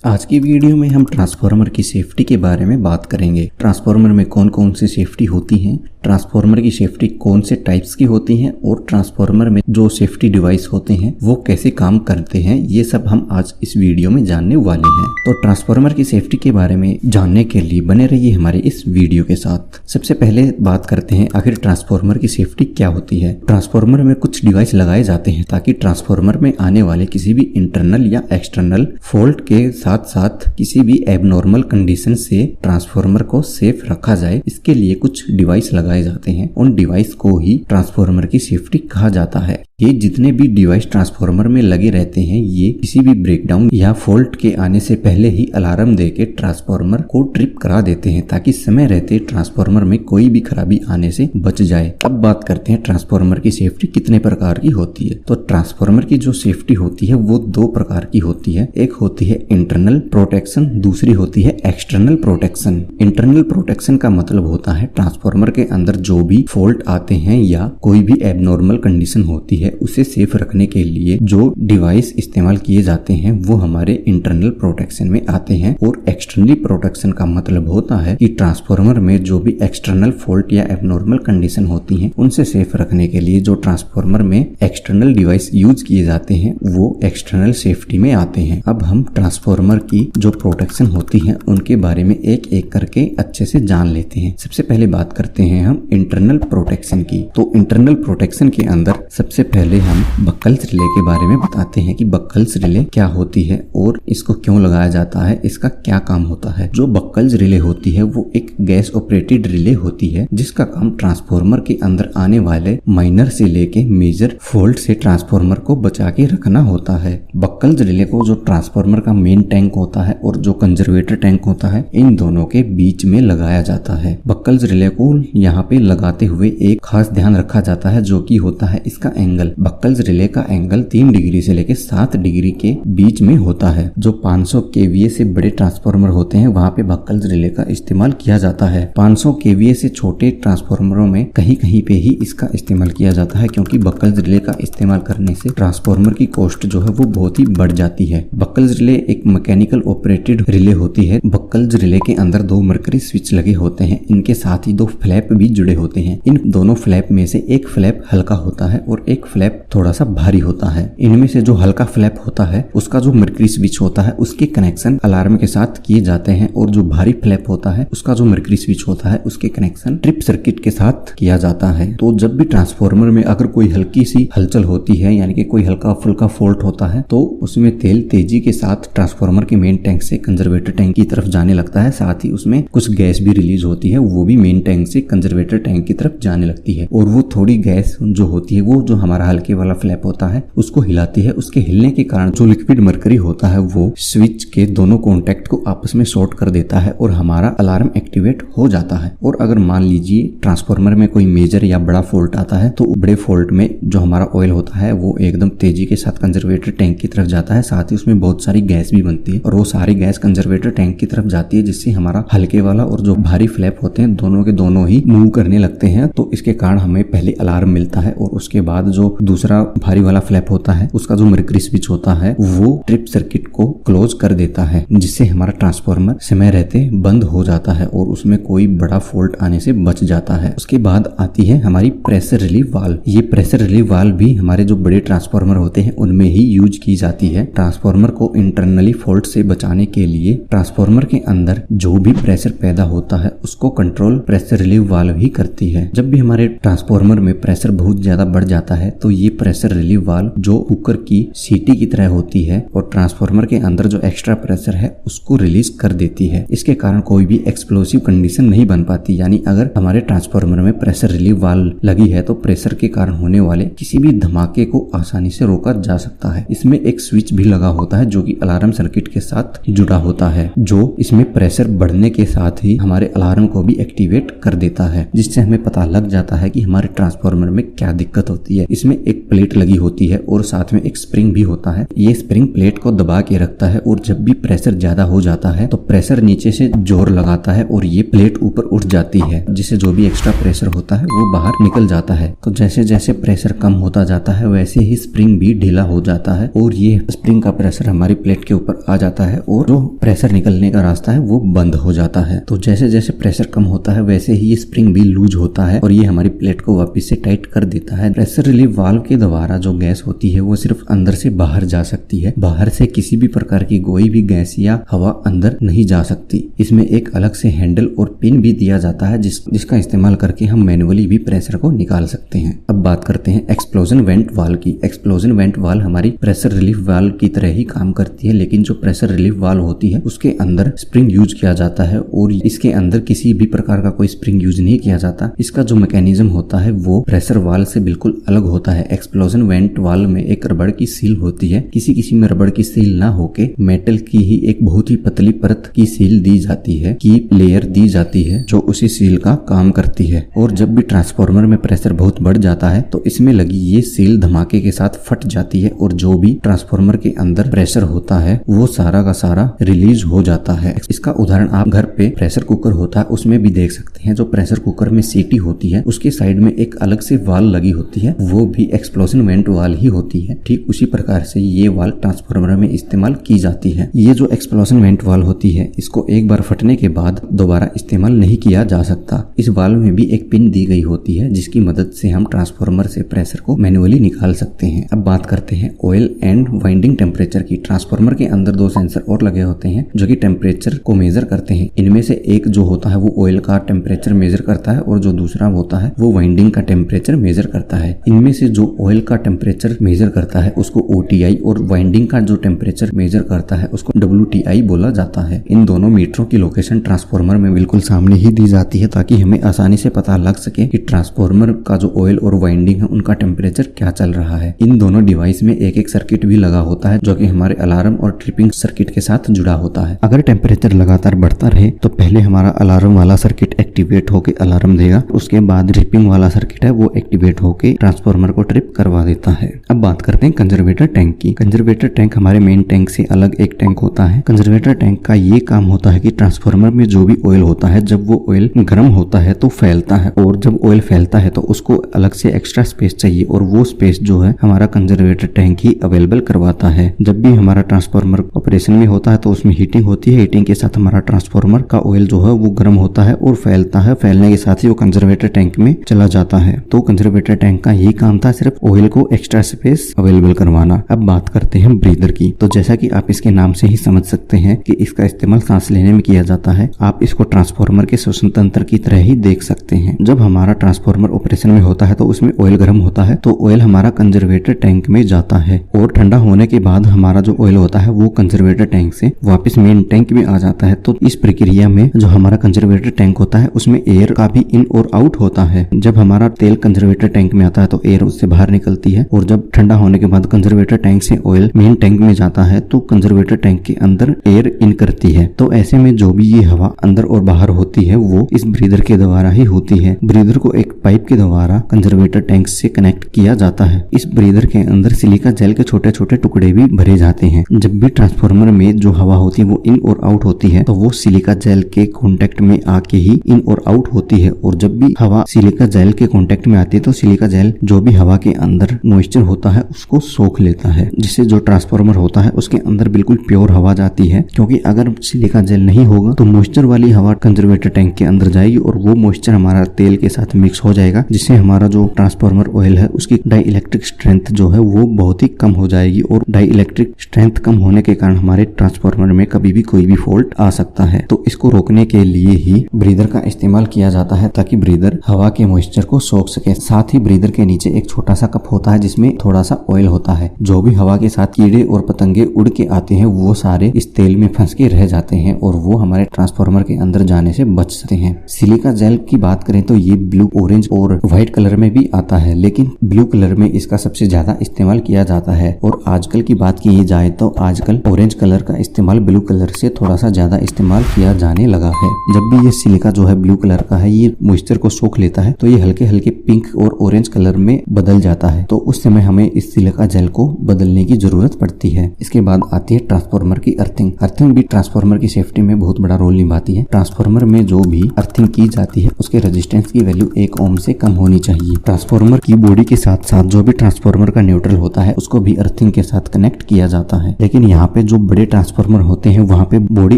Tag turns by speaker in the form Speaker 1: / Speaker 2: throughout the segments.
Speaker 1: आज की वीडियो में हम ट्रांसफार्मर की सेफ्टी के बारे में बात करेंगे। ट्रांसफार्मर में कौन कौन सी सेफ्टी होती हैं, ट्रांसफार्मर की सेफ्टी कौन से टाइप्स की होती हैं और ट्रांसफार्मर में जो सेफ्टी डिवाइस होते हैं वो कैसे काम करते हैं, ये सब हम आज इस वीडियो में जानने वाले हैं। तो ट्रांसफार्मर की सेफ्टी के बारे में जानने के लिए बने रहिए हमारे इस वीडियो के साथ। सबसे पहले बात करते हैं आखिर ट्रांसफार्मर की सेफ्टी क्या होती है। ट्रांसफार्मर में कुछ डिवाइस लगाए जाते हैं ताकि ट्रांसफार्मर में आने वाले किसी भी इंटरनल या एक्सटर्नल फॉल्ट के साथ साथ किसी भी एबनॉर्मल कंडीशन से ट्रांसफार्मर को सेफ रखा जाए। इसके लिए कुछ डिवाइस लगाए जाते हैं, उन डिवाइस को ही ट्रांसफार्मर की सेफ्टी कहा जाता है। ये जितने भी डिवाइस ट्रांसफार्मर में लगे रहते हैं ये किसी भी ब्रेकडाउन या फॉल्ट के आने से पहले ही अलार्म देके ट्रांसफार्मर को ट्रिप करा देते हैं ताकि समय रहते ट्रांसफार्मर में कोई भी खराबी आने से बच जाए। अब बात करते हैं ट्रांसफार्मर की सेफ्टी कितने प्रकार की होती है। तो ट्रांसफार्मर की जो सेफ्टी होती है वो दो प्रकार की होती है। एक होती है इंटरनल प्रोटेक्शन, दूसरी होती है एक्सटर्नल प्रोटेक्शन। इंटरनल प्रोटेक्शन का मतलब होता है ट्रांसफार्मर के अंदर जो भी फॉल्ट आते हैं या कोई भी एबनॉर्मल कंडीशन होती है उसे सेफ रखने के लिए जो डिवाइस इस्तेमाल किए जाते हैं वो हमारे इंटरनल प्रोटेक्शन में आते हैं। और एक्सटर्नल प्रोटेक्शन का मतलब होता है कि ट्रांसफार्मर में जो भी एक्सटर्नल फॉल्ट या एबनॉर्मल कंडीशन होती हैं उनसे सेफ रखने के लिए जो ट्रांसफार्मर में एक्सटर्नल डिवाइस यूज किए जाते हैं वो एक्सटर्नल सेफ्टी में आते हैं। अब हम ट्रांसफार्मर की जो प्रोटेक्शन होती है उनके बारे में एक एक करके अच्छे से जान लेते हैं। सबसे पहले बात करते हैं हम इंटरनल प्रोटेक्शन की। तो इंटरनल प्रोटेक्शन के अंदर सबसे पहले हम बक्कल्स रिले के बारे में बताते हैं कि बक्कल्स रिले क्या होती है और इसको क्यों लगाया जाता है, इसका क्या काम होता है। जो बक्कल्स रिले होती है वो एक गैस ऑपरेटेड रिले होती है जिसका काम ट्रांसफार्मर के अंदर आने वाले माइनर से लेके मेजर फॉल्ट से ट्रांसफार्मर को बचा के रखना होता है। बक्कल्स रिले को जो ट्रांसफार्मर का मेन टैंक होता है और जो कंजर्वेटर टैंक होता है इन दोनों के बीच में लगाया जाता है। बक्कल्स रिले को यहाँ पे लगाते हुए एक खास ध्यान रखा जाता है जो कि होता है इसका एंगल। बक्कल्स रिले का एंगल 3 डिग्री से लेकर 7 डिग्री के बीच में होता है। जो 500 केवीए से बड़े ट्रांसफार्मर होते हैं वहाँ पे बक्कल्स रिले का इस्तेमाल किया जाता है। 500 केवीए से छोटे ट्रांसफार्मरों में कहीं कहीं पे ही इसका इस्तेमाल किया जाता है क्योंकि बक्कल्स रिले का इस्तेमाल करने से ट्रांसफार्मर की कॉस्ट जो है वो बहुत ही बढ़ जाती है। बक्कल्स रिले एक मैकेनिकल ऑपरेटेड रिले होती है। बक्कल्स रिले के अंदर 2 मरकरी स्विच लगे होते हैं, इनके साथ ही 2 फ्लैप भी जुड़े होते हैं। इन दोनों फ्लैप में से एक फ्लैप हल्का होता है और एक फ्लैप थोड़ा सा भारी होता है। इनमें से जो हल्का फ्लैप होता है उसका जो मरकरी स्विच होता है उसके कनेक्शन अलार्म के साथ किए जाते हैं और जो भारी फ्लैप होता है उसका जो मरकरी स्विच होता है उसके कनेक्शन ट्रिप सर्किट के साथ किया जाता है। तो जब भी ट्रांसफार्मर में अगर कोई हल्की सी हलचल होती है यानी कि कोई हल्का फुल्का फॉल्ट होता है तो उसमें तेल तेजी के साथ ट्रांसफार्मर के मेन टैंक से कंजर्वेटर टैंक की तरफ जाने लगता है। साथ ही उसमें कुछ गैस भी रिलीज होती है, वो भी मेन टैंक से कंजर्वेटर टैंक की तरफ जाने लगती है और वो थोड़ी गैस जो होती है वो जो हमारा हल्के वाला फ्लैप होता है उसको हिलाती है। उसके हिलने के कारण जो लिक्विड मरकरी होता है वो स्विच के दोनों कॉन्टैक्ट को आपस में शॉर्ट कर देता है और हमारा अलार्म एक्टिवेट हो जाता है। और अगर मान लीजिए ट्रांसफार्मर में कोई मेजर या बड़ा फॉल्ट आता है तो बड़े फॉल्ट में जो हमारा ऑयल होता है वो एकदम तेजी के साथ कंजर्वेटर टैंक की तरफ जाता है। साथ ही उसमें बहुत सारी गैस भी बनती है और वो सारी गैस कंजर्वेटर टैंक की तरफ जाती है जिससे हमारा हल्के वाला और जो भारी फ्लैप होते हैं दोनों के दोनों ही मूव करने लगते हैं। तो इसके कारण हमें पहले अलार्म मिलता है और उसके बाद जो दूसरा भारी वाला फ्लैप होता है उसका जो मरकरी स्विच होता है वो ट्रिप सर्किट को क्लोज कर देता है जिससे हमारा ट्रांसफार्मर समय रहते बंद हो जाता है और उसमें कोई बड़ा फॉल्ट आने से बच जाता है। उसके बाद आती है हमारी प्रेशर रिलीफ वाल्व। ये प्रेशर रिलीफ वाल्व भी हमारे जो बड़े ट्रांसफार्मर होते हैं उनमें ही यूज की जाती है। ट्रांसफार्मर को इंटरनली फॉल्ट से बचाने के लिए ट्रांसफार्मर के अंदर जो भी प्रेशर पैदा होता है उसको कंट्रोल प्रेशर रिलीफ वाल्व ही करती है। जब भी हमारे ट्रांसफार्मर में प्रेशर बहुत ज्यादा बढ़ जाता है तो ये प्रेशर रिलीफ वाल्व जो कुकर की सीटी की तरह होती है और ट्रांसफार्मर के अंदर जो एक्स्ट्रा प्रेशर है उसको रिलीज कर देती है। इसके कारण कोई भी एक्सप्लोसिव कंडीशन नहीं बन पाती। यानी अगर हमारे ट्रांसफार्मर में प्रेशर रिलीफ वाल्व लगी है तो प्रेशर के कारण होने वाले किसी भी धमाके को आसानी से रोका जा सकता है। इसमें एक स्विच भी लगा होता है जो कि अलार्म सर्किट के साथ जुड़ा होता है जो इसमें प्रेशर बढ़ने के साथ ही हमारे अलार्म को भी एक्टिवेट कर देता है जिससे हमें पता लग जाता है कि हमारे ट्रांसफार्मर में क्या दिक्कत होती है। इसमें इसमें एक प्लेट लगी होती है और साथ में एक स्प्रिंग भी होता है। ये स्प्रिंग प्लेट को दबा के रखता है और जब भी प्रेशर ज्यादा हो जाता है तो प्रेशर नीचे से जोर लगाता है और ये प्लेट ऊपर उठ जाती है, जिससे जो भी एक्स्ट्रा प्रेशर होता है वो बाहर निकल जाता है। तो जैसे जैसे प्रेशर कम होता जाता है वैसे ही स्प्रिंग भी ढीला हो जाता है और ये स्प्रिंग का प्रेशर हमारी प्लेट के ऊपर आ जाता है और जो प्रेशर निकलने का रास्ता है वो बंद हो जाता है। तो जैसे जैसे प्रेशर कम होता है वैसे ही ये स्प्रिंग भी लूज होता है और ये हमारी प्लेट को वापस से टाइट कर देता है। प्रेशर रिलीफ वाल्व के द्वारा जो गैस होती है वो सिर्फ अंदर से बाहर जा सकती है, बाहर से किसी भी प्रकार की कोई भी गैस या हवा अंदर नहीं जा सकती। इसमें एक अलग से हैंडल और पिन भी दिया जाता है जिसका इस्तेमाल करके हम मैनुअली भी प्रेशर को निकाल सकते हैं। अब बात करते हैं एक्सप्लोजन वेंट वाल्व की। एक्सप्लोजन वेंट वाल्व हमारी प्रेशर रिलीफ वाल्व की तरह ही काम करती है, लेकिन जो प्रेशर रिलीफ वाल्व होती है उसके अंदर स्प्रिंग यूज किया जाता है और इसके अंदर किसी भी प्रकार का कोई स्प्रिंग यूज नहीं किया जाता। इसका जो मैकेनिज्म होता है वो प्रेशर वाल्व से बिल्कुल अलग होता है। एक्सप्लोजन वेंट वाल्व में एक रबड़ की सील होती है, किसी में रबड़ की सील ना होके मेटल की ही एक बहुत ही पतली परत की सील दी जाती है, की लेयर दी जाती है जो उसी सील का काम करती है। और जब भी ट्रांसफार्मर में प्रेशर बहुत बढ़ जाता है तो इसमें लगी ये सील धमाके के साथ फट जाती है और जो भी ट्रांसफार्मर के अंदर प्रेशर होता है वो सारा का सारा रिलीज हो जाता है। इसका उदाहरण आप घर पे प्रेशर कुकर होता है उसमें भी देख सकते हैं। जो प्रेशर कुकर में सीटी होती है उसके साइड में एक अलग से वाल लगी होती है, वो भी एक्सप्लोजन वेंट वाल ही होती है। ठीक उसी प्रकार से ये वाल ट्रांसफार्मर में इस्तेमाल की जाती है। ये जो एक्सप्लोजन वेंट वाल होती है इसको एक बार फटने के बाद दोबारा इस्तेमाल नहीं किया जा सकता। इस वाल्व में भी एक पिन दी गई होती है जिसकी मदद से हम ट्रांसफार्मर से प्रेशर को मैन्युअली निकाल सकते हैं। अब बात करते हैं ऑयल एंड वाइंडिंग टेम्परेचर की। ट्रांसफार्मर के अंदर दो सेंसर और लगे होते हैं जो कि टेम्परेचर को मेजर करते हैं। इनमें से एक जो होता है वो ऑयल का टेम्परेचर मेजर करता है और जो दूसरा होता है वो वाइंडिंग का टेम्परेचर मेजर करता है। इनमें से जो ऑयल का टेम्परेचर मेजर करता है उसको OTI और वाइंडिंग का जो टेम्परेचर मेजर करता है उसको WTI बोला जाता है। इन दोनों मीटरों की लोकेशन ट्रांसफार्मर में बिल्कुल सामने ही दी जाती है ताकि हमें आसानी से पता लग सके कि ट्रांसफार्मर का जो ऑयल और वाइंडिंग है उनका टेम्परेचर क्या चल रहा है। इन दोनों डिवाइस में एक एक सर्किट भी लगा होता है जो कि हमारे अलार्म और ट्रिपिंग सर्किट के साथ जुड़ा होता है। अगर टेम्परेचर लगातार बढ़ता रहे तो पहले हमारा अलार्म वाला सर्किट एक्टिवेट होकर अलार्म देगा, उसके बाद ट्रिपिंग वाला सर्किट है वो एक्टिवेट होकर ट्रांसफार्मर को ट्रिप करवा देता है। अब बात करते हैं कंजर्वेटर टैंक की। कंजर्वेटर टैंक हमारे मेन टैंक से अलग एक टैंक होता है। कंजर्वेटर टैंक का ये काम होता है कि ट्रांसफार्मर में जो भी ऑयल होता है जब वो ऑयल गर्म होता है तो फैलता है और जब ऑयल फैलता है तो उसको अलग से एक्स्ट्रा स्पेस चाहिए और वो स्पेस जो है हमारा कंजर्वेटर टैंक ही अवेलेबल करवाता है। जब भी हमारा ट्रांसफार्मर ऑपरेशन में होता है तो उसमें हीटिंग होती है, हीटिंग के साथ हमारा ट्रांसफार्मर का ऑयल जो है वो गर्म होता है और फैलता है, फैलने के साथ ही वो कंजर्वेटर टैंक में चला जाता है। तो कंजर्वेटर टैंक का यही काम था, सिर्फ ऑयल को एक्स्ट्रा स्पेस अवेलेबल करवाना। अब बात करते हैं ब्रीदर की। तो जैसा कि आप इसके नाम से ही समझ सकते हैं कि इसका इस्तेमाल सांस लेने में किया जाता है। आप इसको ट्रांसफार्मर के श्वसन तंत्र की तरह ही देख सकते हैं। जब हमारा ट्रांसफार्मर ऑपरेशन में होता है तो उसमें ऑयल गर्म होता है तो ऑयल हमारा कंजर्वेटर टैंक में जाता है और ठंडा होने के बाद हमारा जो ऑयल होता है वो कंजर्वेटर टैंक से वापस मेन टैंक में आ जाता है। तो इस प्रक्रिया में जो हमारा कंजर्वेटर टैंक होता है उसमें एयर का भी इन और आउट होता है। जब हमारा तेल कंजर्वेटर टैंक में आता है तो एयर उससे बाहर निकलती है और जब ठंडा होने के बाद कंजर्वेटर टैंक से ऑयल मेन टैंक में जाता है तो कंजर्वेटर टैंक के अंदर एयर इन करती है। तो ऐसे में जो भी ये हवा अंदर और बाहर होती है वो इस ब्रीदर के द्वारा ही होती है। ब्रीदर को एक पाइप के द्वारा कंजर्वेटर टैंक से कनेक्ट किया जाता है। इस ब्रीदर के अंदर सिलिका जेल के छोटे छोटे टुकड़े भी भरे जाते हैं। जब भी ट्रांसफार्मर में जो हवा होती है वो इन और आउट होती है तो वो सिलिका जेल के कांटेक्ट में आके ही इन और आउट होती है और जब भी हवा सिलिका जेल के कांटेक्ट में आती है तो सिलिका जेल जो भी हवा के अंदर मॉइस्चर होता है उसको सोख लेता है, जिससे जो ट्रांसफार्मर होता है उसके अंदर बिल्कुल प्योर हवा जाती है। क्योंकि अगर सिलिका जेल नहीं होगा तो मॉइस्चर वाली हवा कंजर्वेटर टैंक के अंदर जाएगी और वो मॉइस्चर हमारा तेल के साथ मिक्स हो जाएगा, जिससे हमारा जो ट्रांसफार्मर ऑयल है उसकी डाई इलेक्ट्रिक स्ट्रेंथ जो है वो बहुत ही कम हो जाएगी और डाई इलेक्ट्रिक स्ट्रेंथ कम होने के कारण हमारे ट्रांसफार्मर में कभी भी कोई भी फॉल्ट आ सकता है। तो इसको रोकने के लिए ही ब्रीदर का इस्तेमाल किया जाता है ताकि ब्रीदर हवा के मॉइस्चर को सोख सके। साथ ही ब्रीदर के नीचे एक छोटा सा कप होता है जिसमें थोड़ा सा ऑयल होता है। जो भी हवा के साथ कीड़े और पतंगे उड़ के आते हैं वो सारे इस तेल में फंस के रह जाते हैं और वो हमारे ट्रांसफार्मर के अंदर जाने से बच सकते हैं। सिलिका जेल की बात करें तो ये ब्लू, ऑरेंज और व्हाइट कलर में भी आता है, लेकिन ब्लू कलर में इसका सबसे ज्यादा इस्तेमाल किया जाता है। और आजकल की बात की जाए तो आजकल ऑरेंज कलर का इस्तेमाल ब्लू कलर से थोड़ा सा ज्यादा इस्तेमाल किया जाने लगा है। जब भी ये सिलिका जो है ब्लू कलर का है ये मॉइस्चर को सोख लेता है तो ये हल्के हल्के पिंक और ऑरेंज कलर में बदल जाता है, तो उस समय हमें इस सिलिका जेल को बदलने की जरूरत पड़ती है। इसके बाद आती है ट्रांसफार्मर की अर्थिंग। अर्थिंग भी ट्रांसफार्मर की सेफ्टी में बहुत बड़ा रोल निभाती है। ट्रांसफार्मर में जो भी अर्थिंग की जाती है उसके रेजिस्टेंस की वैल्यू 1 ओम से कम होनी चाहिए। ट्रांसफार्मर की बॉडी के साथ साथ जो भी ट्रांसफार्मर का न्यूट्रल होता है उसको भी अर्थिंग के साथ कनेक्ट किया जाता है। लेकिन यहाँ पे जो बड़े ट्रांसफार्मर होते हैं वहाँ पे बॉडी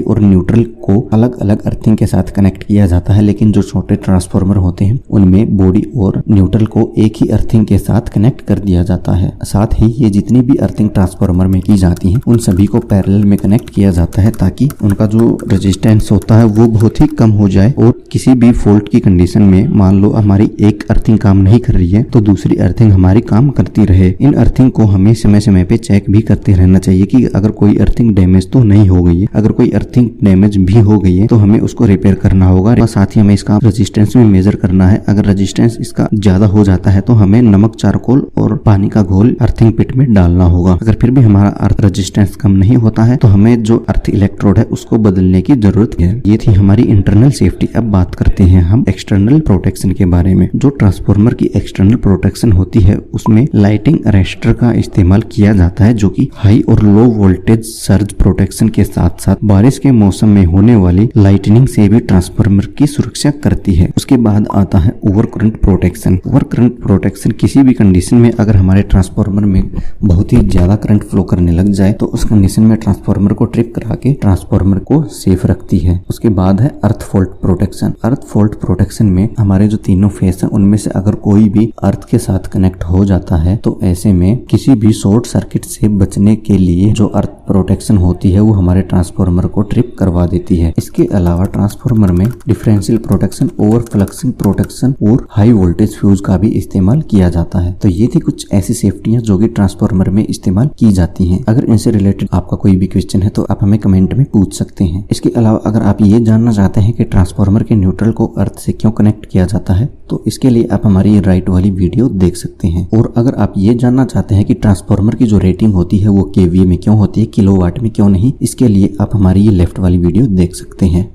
Speaker 1: और न्यूट्रल को अलग अलग अर्थिंग के साथ कनेक्ट किया जाता है, लेकिन जो छोटे ट्रांसफार्मर होते हैं उनमें बॉडी और न्यूट्रल को एक ही अर्थिंग के साथ कनेक्ट कर दिया जाता है। साथ ही ये जितनी भी अर्थिंग ट्रांसफार्मर में की जाती है उन सभी को पैरेलल में कनेक्ट किया जाता है ताकि उनका जो रेजिस्टेंस होता है वो बहुत ही कम हो जाए और किसी भी फॉल्ट की कंडीशन में मान लो हमारी एक अर्थिंग काम नहीं कर रही है तो दूसरी अर्थिंग हमारी काम करती रहे। इन अर्थिंग को हमें समय समय पे चेक भी करते रहना चाहिए कि अगर कोई अर्थिंग डैमेज तो नहीं हो गई है। अगर कोई अर्थिंग डैमेज भी हो गई है तो हमें उसको रिपेयर करना होगा। साथ ही हमें इसका रेजिस्टेंस भी मेजर करना है। अगर रेजिस्टेंस इसका ज्यादा हो जाता है तो हमें नमक, चारकोल और पानी का घोल अर्थिंग पिट में डालना होगा। अगर फिर भी हमारा अर्थ रेजिस्टेंस कम नहीं होता है तो हमें जो अर्थ इलेक्ट्रोड है उसको बदलने की जरूरत है। ये थी हमारी इंटरनल सेफ्टी। अब बात करते हैं हम एक्सटर्नल प्रोटेक्शन के बारे में। जो ट्रांसफार्मर की एक्सटर्नल प्रोटेक्शन होती है उसमें लाइटिंग अरेस्टर का इस्तेमाल किया जाता है जो कि हाई और लो वोल्टेज सर्ज प्रोटेक्शन के साथ साथ बारिश के मौसम में होने वाली लाइटनिंग से भी ट्रांसफार्मर की सुरक्षा करती है। उसके बाद आता है over current protection. Over current protection किसी भी कंडीशन में अगर हमारे ट्रांसफार्मर में बहुत ही ज्यादा करंट फ्लो करने लग जाए तो उस कंडीशन में ट्रांसफार्मर को ट्रिप करा के ट्रांसफार्मर को सेफ रखती है। उसके बाद है अर्थ फॉल्ट प्रोटेक्शन। अर्थ फॉल्ट प्रोटेक्शन में हमारे जो तीनों फेस हैं उनमें से अगर कोई भी अर्थ के साथ कनेक्ट हो जाता है तो ऐसे में किसी भी शॉर्ट सर्किट से बचने के लिए जो अर्थ प्रोटेक्शन होती है वो हमारे ट्रांसफार्मर को ट्रिप करवा देती है। इसके अलावा ट्रांसफार्मर में डिफरेंशियल प्रोटेक्शन, ओवरफ्लक्सिंग प्रोटेक्शन और हाई वोल्टेज फ्यूज का भी इस्तेमाल किया जाता है। तो ये थी कुछ ऐसी सेफ्टियां जो कि ट्रांसफार्मर में इस्तेमाल की जाती हैं। अगर इनसे रिलेटेड आपका कोई भी क्वेश्चन है तो आप हमें कमेंट में पूछ सकते हैं। इसके अलावा अगर आप ये जानना चाहते हैं कि ट्रांसफार्मर के न्यूट्रल को अर्थ से क्यों कनेक्ट किया जाता है तो इसके लिए आप हमारी राइट वाली वीडियो देख सकते हैं। और अगर आप ये जानना चाहते हैं कि ट्रांसफार्मर की जो रेटिंग होती है वो केवीए में क्यों होती है, किलोवाट में क्यों नहीं, इसके लिए आप हमारी ये लेफ्ट वाली वीडियो देख सकते हैं।